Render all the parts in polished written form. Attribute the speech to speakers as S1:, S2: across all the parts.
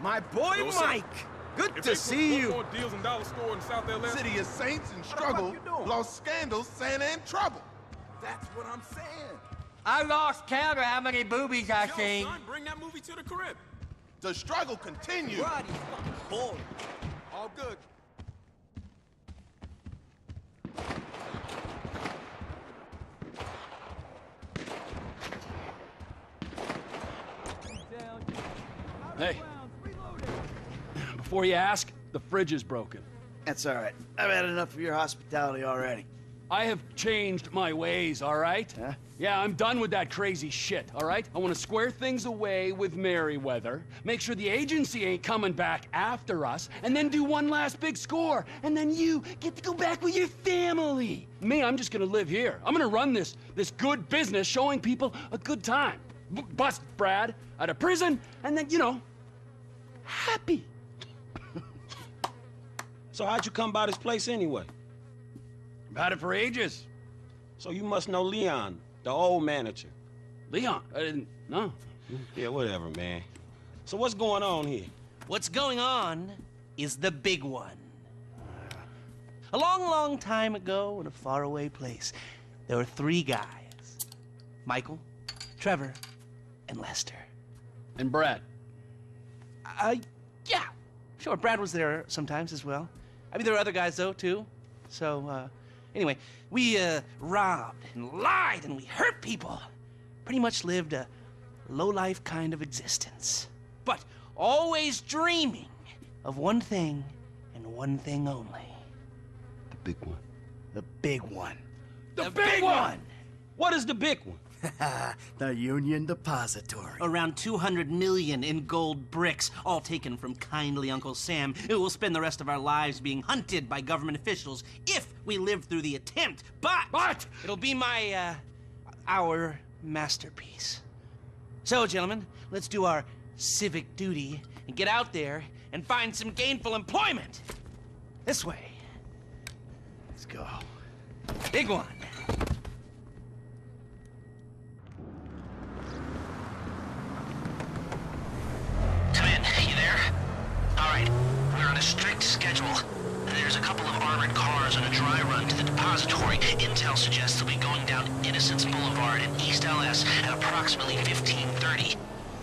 S1: My boy Mike! Good to see you!
S2: More deals in dollar store in South LA.
S3: City of saints in struggle, lost scandals, Santa in trouble.
S1: That's what I'm saying.
S4: I lost count of how many boobies I seen.
S2: Son, bring that movie to the crib.
S3: The struggle continues.
S1: Roddy's fucking bull.
S2: All good.
S5: Hey. Before you ask, the fridge is broken.
S6: That's all right. I've had enough of your hospitality already.
S5: I have changed my ways, all right?
S6: Huh?
S5: Yeah, I'm done with that crazy shit, all right? I want to square things away with Merryweather, make sure the agency ain't coming back after us, and then do one last big score. And then you get to go back with your family. Me, I'm just gonna live here. I'm gonna run this good business showing people a good time. Bust Brad out of prison, and then, you know, happy.
S7: So how'd you come by this place anyway?
S5: I've had it for ages.
S7: So you must know Leon, the old manager.
S5: Leon, I didn't know.
S7: Yeah, whatever, man. So what's going on here?
S8: What's going on is the big one. A long, long time ago in a faraway place, there were 3 guys. Michael, Trevor, and Lester.
S5: And Brad.
S8: Yeah, sure, Brad was there sometimes as well. I mean, there were other guys, though, too. So, anyway, we, robbed and lied and we hurt people. Pretty much lived a low-life kind of existence. But always dreaming of one thing and one thing only.
S7: The big one.
S6: The big one.
S8: The big one!
S7: What is the big one?
S6: The Union Depository.
S8: Around 200 million in gold bricks, all taken from kindly Uncle Sam, who will spend the rest of our lives being hunted by government officials if we live through the attempt. But it'll be our masterpiece. So, gentlemen, let's do our civic duty and get out there and find some gainful employment. This way.
S6: Let's go.
S8: Big one.
S9: Come in, you there? All right, we're on a strict schedule. There's a couple of armored cars on a dry run to the depository. Intel suggests they'll be going down Innocence Boulevard in East LS at approximately 15:30.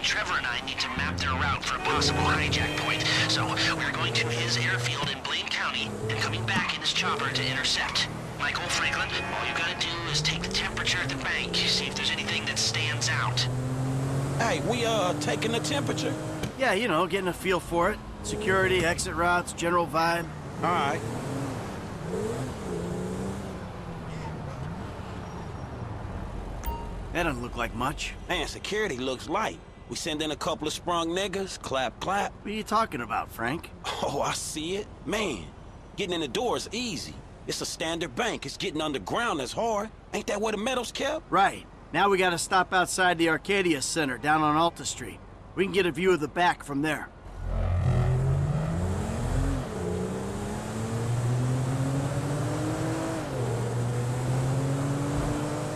S9: Trevor and I need to map their route for a possible hijack point, so we're going to his airfield in Blaine County and coming back in his chopper to intercept. Michael, Franklin, all you gotta do is take the temperature at the bank, see if there's anything that stands out.
S7: Hey, we taking the temperature?
S6: Yeah, you know, getting a feel for it. Security, exit routes, general vibe.
S7: All right.
S6: That doesn't look like much.
S7: Man, security looks light. We send in a couple of sprung niggas, clap, clap.
S6: What are you talking about, Frank?
S7: Oh, I see it. Man, getting in the door is easy. It's a standard bank. It's getting underground that's hard. Ain't that where the metal's kept?
S6: Right. Now we gotta stop outside the Arcadia Center down on Alta Street. We can get a view of the back from there.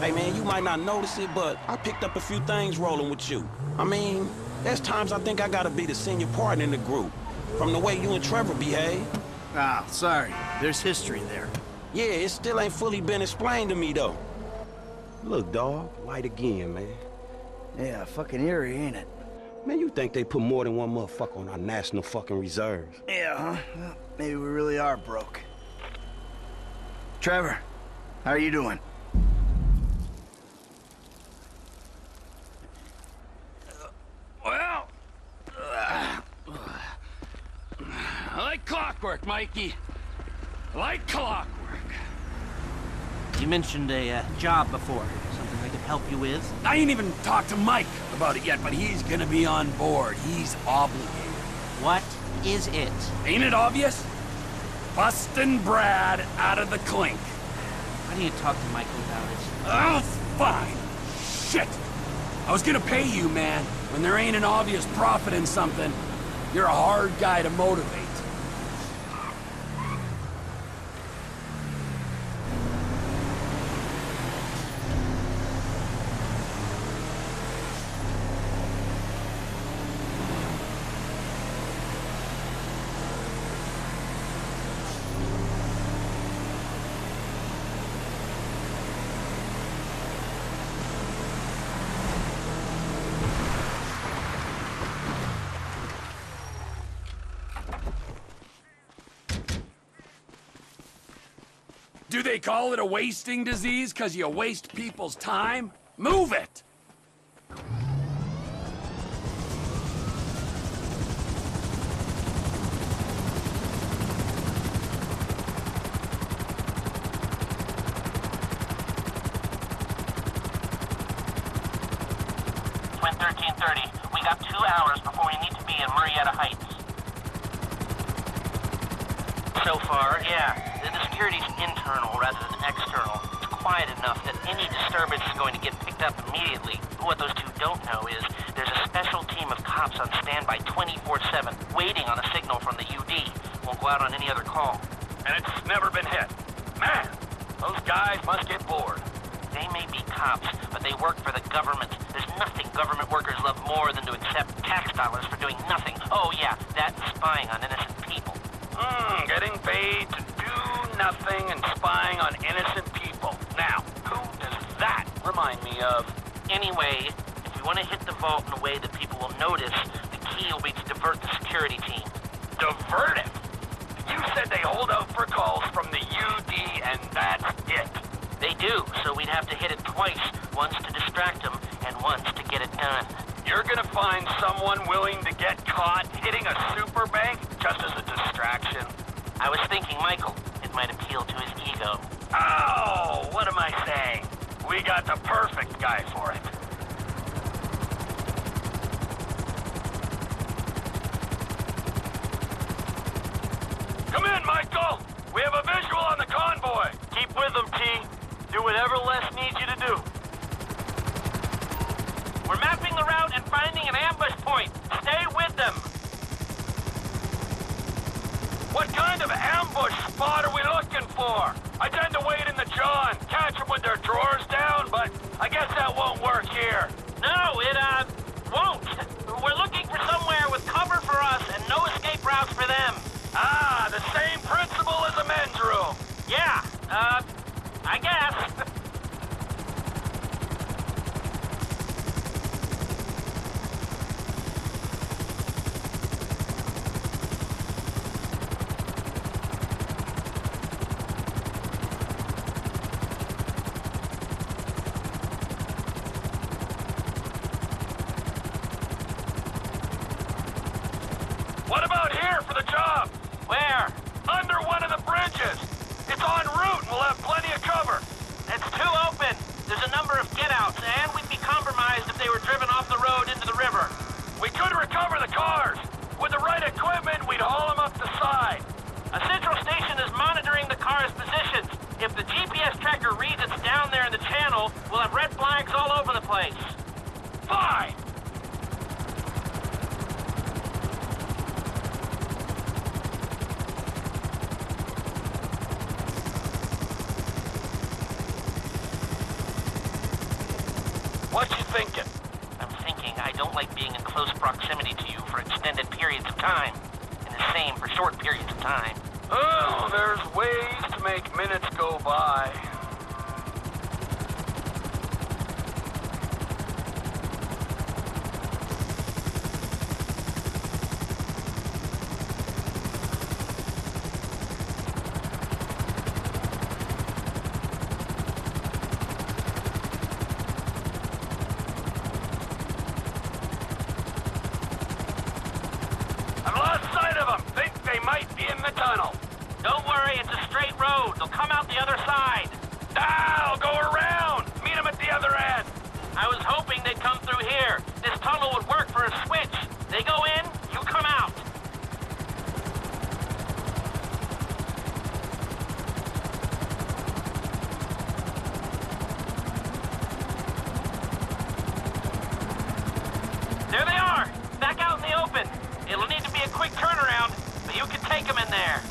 S7: Hey man, you might not notice it, but I picked up a few things rolling with you. I mean, there's times I think I gotta be the senior partner in the group, from the way you and Trevor behave.
S6: Ah, sorry. There's history there.
S7: Yeah, it still ain't fully been explained to me though. Look, dawg, light again, man.
S6: Yeah, fucking eerie, ain't it?
S7: Man, you think they put more than one motherfucker on our national fucking reserves?
S6: Yeah, huh? Well, maybe we really are broke. Trevor, how are you doing?
S5: Well, I like clockwork, Mikey. I like clockwork.
S8: You mentioned a job before. Something I could help you with?
S5: I ain't even talked to Mike about it yet, but he's gonna be on board. He's obligated.
S8: What is it?
S5: Ain't it obvious? Bustin' Brad out of the clink.
S8: Why don't you talk to Michael about it?
S5: Oh, fine. Shit. I was gonna pay you, man. When there ain't an obvious profit in something, you're a hard guy to motivate. Do they call it a wasting disease because you waste people's time? Move it!
S9: Twin 1330, we got 2 hours before we need to be in Marietta Heights. So far, yeah. The security's internal rather than external. It's quiet enough that any disturbance is going to get picked up immediately. What those two don't know is there's a special team of cops on standby 24/7, waiting on a signal from the UD. Won't go out on any other call.
S5: And it's never been hit. Man, those guys must get bored.
S9: They may be cops, but they work for the government. There's nothing government workers love more than to accept tax dollars for doing nothing. Oh yeah, that's spying on innocent people.
S5: Getting paid to do nothing and spying on innocent people. Now, who does that remind me of?
S9: Anyway, if we want to hit the vault in a way that people will notice, the key will be to divert the security team.
S5: Divert it? You said they hold out for calls from the UD and that's it.
S9: They do, so we'd have to hit it twice, once to distract them and once to get it done.
S5: You're gonna find someone willing to get caught hitting a super bank just as a distraction?
S9: I was thinking Michael. It might appeal to his ego.
S5: Oh, what am I saying? We got the perfect guy for it. Come in, Michael! We have a visual on the convoy!
S10: Keep with them, T. Do whatever Les needs you to do.
S9: We're mapping the route and finding an ambush point. Stay with them.
S5: What kind of ambush spot are we looking for? I tend to wait in the jaw and catch them with their drawers down, but I guess that won't work here.
S9: No, it, won't. We're looking for somewhere with cover for us and no escape routes for them.
S5: Ah, the same principle as a men's room.
S9: Yeah, I guess.
S5: What about here for the job?
S9: Where?
S5: Under one of the bridges. It's en route and we'll have plenty of cover.
S9: It's too open. There's a number of get-outs, and we'd be compromised if they were driven off the road into the river.
S5: We could recover the cars. With the right equipment, we'd haul them up the side.
S9: A central station is monitoring the car's positions. If the GPS tracker reads it's down there in the channel, we'll have red flags all over the place.
S5: Fine. What you thinking?
S9: I'm thinking I don't like being in close proximity to you for extended periods of time. And the same for short periods of time.
S5: Oh, there's ways to make minutes go by. I've lost sight of them. Think they might be in the tunnel.
S9: Don't worry, it's a straight road. They'll come out the other side.
S5: I'll go around. Meet them at the other end.
S9: I was hoping they'd come through here. This tunnel would work for a switch. They go in, you come out. There they are, back out in the open. It'll need to be a quick turnaround, but you can take them in there.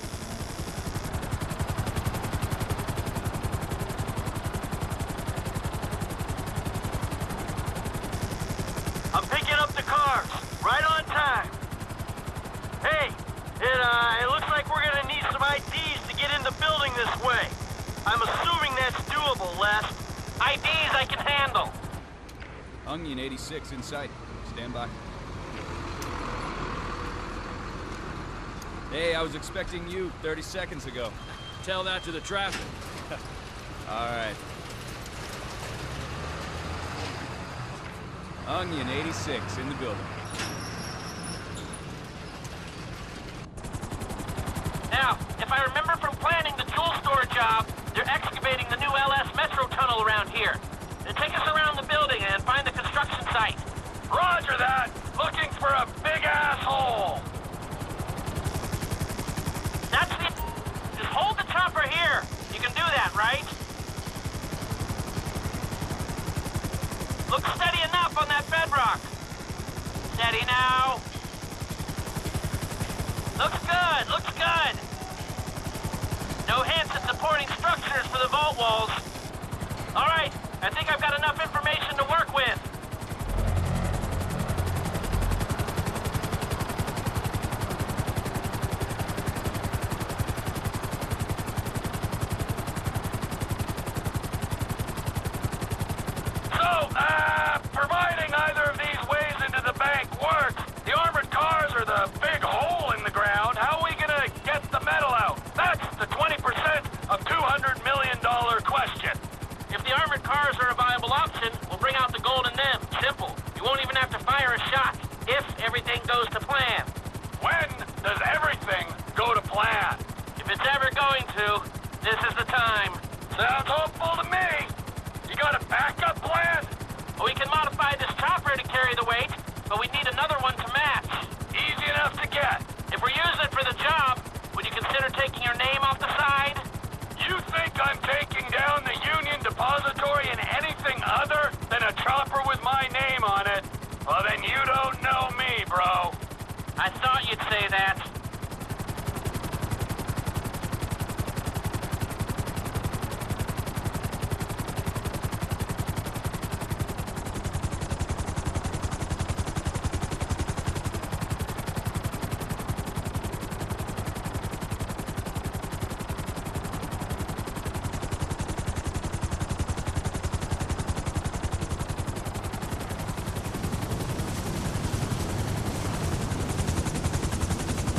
S10: I'm picking up the cars. Right on time. Hey, it looks like we're gonna need some IDs to get in the building this way. I'm assuming that's doable, Les.
S9: IDs I can handle.
S2: Onion 86 in sight. Stand by. Hey, I was expecting you 30 seconds ago. tell that to the traffic. All right. Onion 86 in the building.
S10: Now, if I remember from planning the jewel store job, they're excavating the new LS Metro tunnel around here. Take us around the building and find the construction site. Roger that! Looking for a big asshole! That's the... Just hold the chopper here. You can do that, right? Looks steady enough on that bedrock. Steady now. Looks good, looks good. No hints at supporting structures for the vault walls. All right, I think I've got enough information to work with. Providing either of these ways into the bank works, the armored cars are the big hole in the ground. How are we gonna get the metal out? That's the 20% of $200 million question. If the armored cars are a viable option, we'll bring out the gold in them. Simple. You won't even have to fire a shot, if everything goes to plan. When does everything go to plan? If it's ever going to, this is the time. Sounds hopeful to me. You got a backup plan? We can modify this chopper to carry the weight, but we need another one to match. Easy enough to get. If we're using it for the job, would you consider taking your name off the side? You think I'm taking down the Union Depository in anything other than a chopper with my name on it? Well, then you don't know me, bro. I thought you'd say that.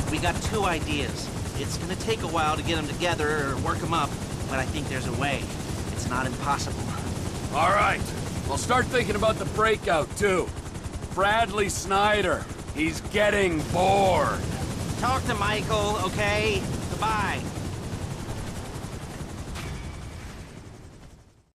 S8: We got two ideas. It's gonna take a while to get them together or work them up, but I think there's a way. It's not impossible.
S5: All right. I'll start thinking about the breakout, too. Bradley Snyder. He's getting bored.
S8: Talk to Michael, okay? Goodbye.